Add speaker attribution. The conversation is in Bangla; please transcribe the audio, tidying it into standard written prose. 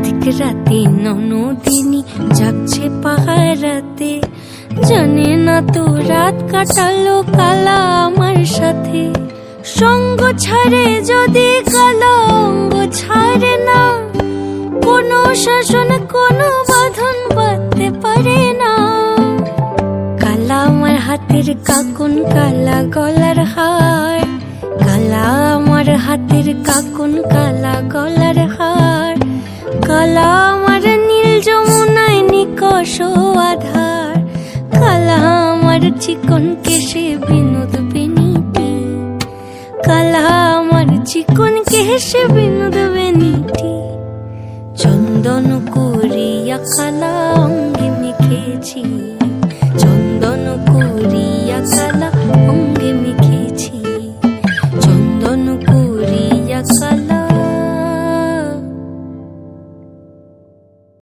Speaker 1: কার্তিক রাতে ননদিনী যাচ্ছে পাহারাতে, জানে না তো রাত কাটালো কালা আমার সাথে। সঙ্গ ছাড়ে যদি কালা অঙ্গ ছাড়ে না, কোনো শাসন কোনো বাঁধন বাঁধতে পারে না। কালা আমার হাতের কাকুন কালা গলার হার, কালা আমার হাতের কাকুন কালা গলার হার, কালা আমার নীল যমুনায় নিকষ আধার, কালা আমার চিকন কেশে বিনোদ বেনিটি, কালা আমার চিকন কেশে বিনোদ বেনিটি। চন্দন করিয়া কালা অঙ্গে মেখেছি, চন্দন করিয়া কালা অঙ্গে